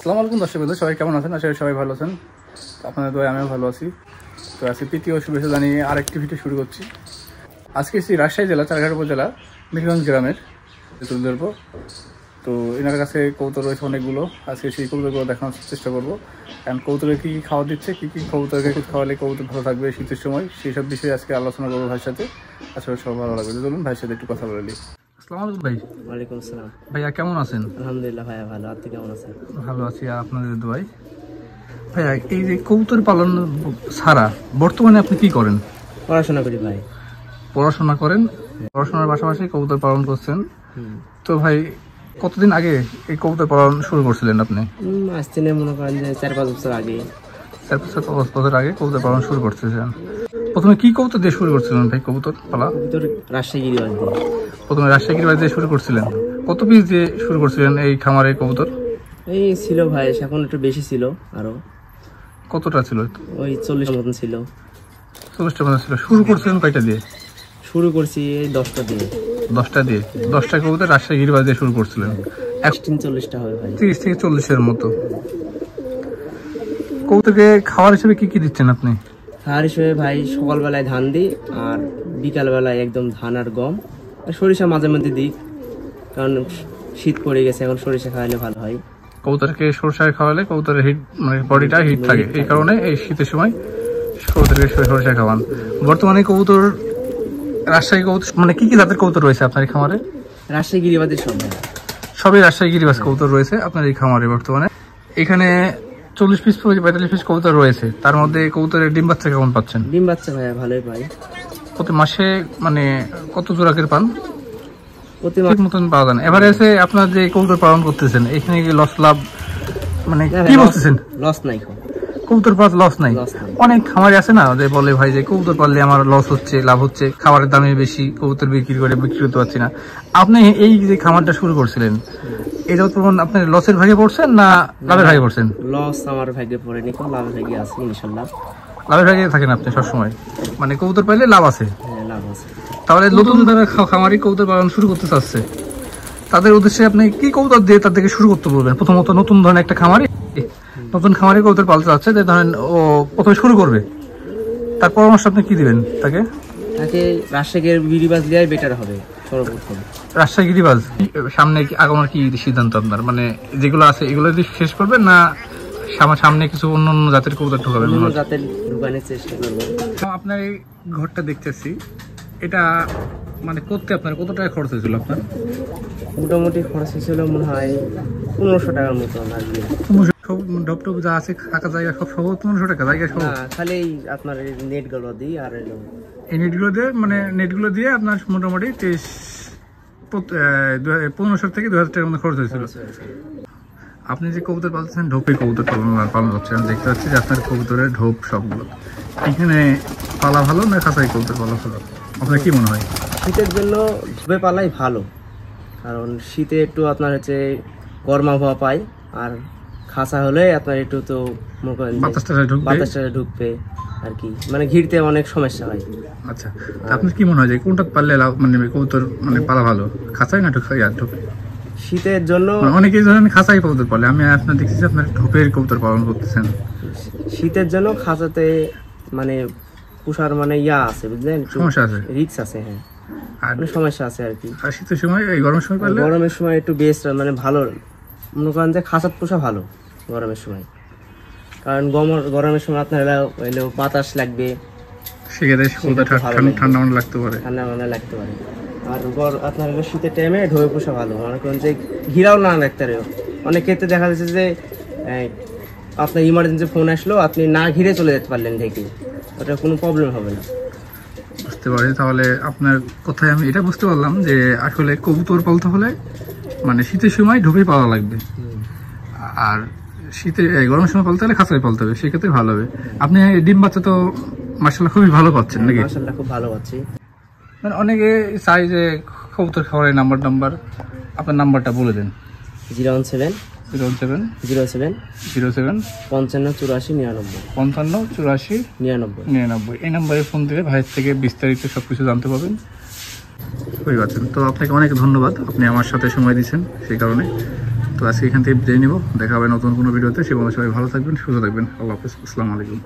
আসসালামু আলাইকুম দর্শক বন্ধু, সবাই কেমন আছেন? আশা করি সবাই ভালো আছেন। আপনাদের দোয়ায় আমিও ভালো আছি। তো আজকে প্রীতি ও শুভেচ্ছা জানিয়ে আরেকটি ভিডিও শুরু করছি। আজকে এসেছি রাজশাহী জেলা চারঘাট উপজেলা মিরগঞ্জ গ্রামের তুলে ধরবো। তো এনার কাছে কবুতর রয়েছে অনেকগুলো। আজকে সেই কবুতরগুলো দেখানোর চেষ্টা করবো। কারণ কবুতরে কী কী খাওয়া দিচ্ছে, কী কী কবুতরকে খাওয়ালে কবুতর ভালো থাকবে শীতের সময়, সেই সব বিষয়ে আজকে আলোচনা করবো ভাইয়ের সাথে। আসলে সব ভালো লাগবে। চলুন ভাইয়ের সাথে একটু কথা বলে নিই। আসসালামু আলাইকুম ভাই। ওয়ালাইকুম আসসালাম। ভাইয়া কেমন আছেন? আলহামদুলিল্লাহ ভাইয়া ভালো। আপনি কেমন আছেন? ভালো আছি আপনাদের দোয়ায়। ভাইয়া এই যে কবুতর পালন ছাড়া বর্তমানে আপনি কি করেন? পড়াশোনা করি ভাই। পড়াশোনা করেন, পড়াশোনার পাশাপাশি কবুতর পালন করছেন। তো ভাই কতদিন আগে এই কবুতর পালন শুরু করছিলেন আপনি? আজ থেকে মনে করেন যে 4-5 বছর আগে। 4-5 বছর আগে কবুতর পালন শুরু করতেছেন। প্রথমে কি কবুতর দিয়ে শুরু করছিলেন ভাই কবুতর পালা? কবুতর রাজশাহী গিরিবাজ দিয়ে। প্রথমে রাজশাহী গিরিবাজ দিয়ে শুরু করছিলেন। কত পিস দিয়ে শুরু করছিলেন এই খামারে কবুতর? এই ছিল ভাই, এখন একটু বেশি ছিল আরো। কতটা ছিল? ওই 40 মতন ছিল। 40টা মতো ছিল। শুরু করছিলেন কয়টা দিয়ে? শুরু করছি এই 10টা দিয়ে। 10টা দিয়ে? 10টা কবুতর রাজশাহী গিরিবাজ দিয়ে শুরু করছিলেন। 40টা হবে ভাই। 30 থেকে 40-এর মতো। কবুতরকে খাবার হিসেবে কি কি দিচ্ছেন আপনি? খাবার হিসেবে ভাই সকালবেলায় ধান দিই, আর বিকালবেলায় একদম ধান আর গম, আর সরিষা মাঝে মধ্যে দিই, কারণ শীত পড়ে গেছে, এখন সরিষা খাওয়ালে ভালো হয়। কবুতরকে সরষা খাওয়ালে কবুতরের হিট মানে বডিটা হিট থাকে, এই কারণে এই শীতের সময় কবুতরকে সরষা খাওয়ান। বর্তমানে কবুতর রাজশাহী কবুতর মানে কি কি জাতের কবুতর রয়েছে আপনার এই খামারে? রাজশাহী গিরিবাজের সবই রাজশাহী গিরিবাজ কবুতর রয়েছে আপনার এই খামারে। বর্তমানে এখানে 40 পিস 45 পিস কবুতর রয়েছে। তার মধ্যে কবুতরের ডিম বাচ্চা কেমন পাচ্ছেন? ডিম বাচ্চা ভাইয়া ভালোই পাই। প্রতি মাসে মানে কত জোড়া করে পান? প্রতি ঠিক মতন পাওয়া যায় না। এভারেজে আপনার যে কবুতর পালন করতেছেন এখানে কি লস লাভ মানে কি বলতেছেন? লস নাই, কবুতর পালন লস নাই। অনেক খামারি আছে না যে বলে ভাই যে কবুতর পাললে আমার লস হচ্ছে, লাভ হচ্ছে, খাবারের দামে বেশি, কবুতর বিক্রি করতে পারছি না। আপনি এই যে খামারটা শুরু করছিলেন এটা প্রমাণ আপনার লসের ভাগে পড়ছেন না লাভের ভাগে পড়ছেন? লস আমার ভাগে পড়েনি, লাভের ভাগে আছে ইনশাআল্লাহ। লাভের ভাগে থাকেন আপনি সবসময়, মানে কবুতর পাইলে লাভ আছে। হ্যাঁ লাভ আছে। তাহলে নতুন যারা খামারি কবুতর পালন শুরু করতে চাচ্ছে তাদের উদ্দেশ্যে আপনি কি কবুতর দিয়ে তাদেরকে শুরু করতে বলবেন? প্রথমত নতুন ধরনের একটা খামারি নতুন খামারি কবুতর পালতে চাচ্ছে, যে ধরেন ও প্রথমে শুরু করবে, তার পরামর্শ আপনি কি দিবেন তাকে? তাকে রাজশাহী গিরিবাজ দেওয়াই বেটার হবে সর্বপ্রথম। রাজশাহী গিরিবাজ সামনে আগানোর কি সিদ্ধান্ত আপনার? মানে যেগুলো আছে এগুলো দিয়ে শেষ করবেন না সামনে কিছু অন্য অন্য জাতের কবুতর ঢুকাবেন? অন্য জাতের ঢুকানোর চেষ্টা করবো। আপনার এই ঘরটা দেখতেছি, এটা মানে করতে আপনার কত টাকা খরচ হয়েছিল আপনার? মোটামুটি খরচ হয়েছিল মনে হয় 1500 টাকার মতো লাগবে। ঢপটপ যা আছে থাকা জায়গা সব সহ 1500 টাকা জায়গা সহ? খালি আপনার নেট গুলো দিই, আর এই নেটগুলো দিয়ে মানে নেটগুলো দিয়ে আপনার মোটামুটি 1500 থেকে 2000 টাকার মধ্যে খরচ হয়েছিল। আপনি যে কবুতর পালছেন ঢোপে কবুতর পালন করছেন, দেখতে পাচ্ছি যে আপনার কবুতরের ঢোপ সবগুলো। এখানে পালা ভালো না খাঁচাই কবুতর পালা ভালো? আপনার কি মনে হয়? শীতের জন্য ঢোপে পালাই ভালো, কারণ শীতে একটু আপনার হচ্ছে গরম আবহাওয়া পায়, আর খাঁচা হলে আপনার একটু তো মনে করেন বাতাসটা ঢুকবে আর কি, মানে ঘিরতে অনেক সমস্যা হয়। আচ্ছা, আপনার কি মনে হয় যে কোনটা পারলে মানে কবুতর মানে পালা ভালো, খাঁচাই না ঢোপে? শীতের জন্য অনেকেই ধরেন খাঁচাই কবুতর পালে, আমি আপনার দেখছি আপনার ঢোপের কবুতর পালন করতেছেন। শীতের জন্য খাঁচাতে মানে পুষার মানে আছে বুঝলেন, সমস্যা আছে, রিস্ক আছে। হ্যাঁ আর সমস্যা আছে আর কি। আর শীতের সময় এই গরমের সময় পারলে, গরমের সময় একটু বেস্ট মানে ভালো মনে করেন যে খাঁচাত পোষা ভালো গরমের সময়, কারণ গরমের সময় আপনার হইলেও বাতাস লাগবে, সেক্ষেত্রে ঠান্ডা মান্ডা লাগতে পারে, আর আপনার হলো শীতের টাইমে ঢোপে পোষা ভালো। মনে করেন যে ঘিরাও না লাগতে পারে। অনেক ক্ষেত্রে দেখা যাচ্ছে যে আপনার ইমার্জেন্সি ফোন আসলো, আপনি না ঘিরে চলে যেতে পারলেন ঢেকে, ওটা কোনো প্রবলেম হবে না। বুঝতে পারি। তাহলে আপনার কথায় আমি এটা বুঝতে পারলাম যে আসলে কবুতর পালতে হলে মানে শীতের সময় ঢোপে পালা লাগবে, আর শীতে গরমের সময় পালতে হলে খাঁচায় পালতে হবে, সেক্ষেত্রে ভালো হবে। আপনি ডিম বাচ্চা তো মাশাআল্লাহ খুবই ভালো পাচ্ছেন নাকি? মাশাআল্লাহ খুব ভালো পাচ্ছি। মানে অনেকে চাই যে কবুতর খাবারের নাম্বার আপনার নাম্বারটা বলে দেন। 017 07 07 07 55 84 99 এই নাম্বারে ফোন দিলে ভাইয়ের থেকে বিস্তারিত সবকিছু জানতে পারবেন। বুঝতে পারছেন তো? আপনাকে অনেক ধন্যবাদ, আপনি আমার সাথে সময় দিচ্ছেন সেই কারণে। তো আজকে এখান থেকে বিদায় নিব, দেখা হবে নতুন কোনো ভিডিওতে। সে বন্ধু সবাই ভালো থাকবেন, সুস্থ থাকবেন। আল্লাহ হাফেজ, আসসালামু আলাইকুম।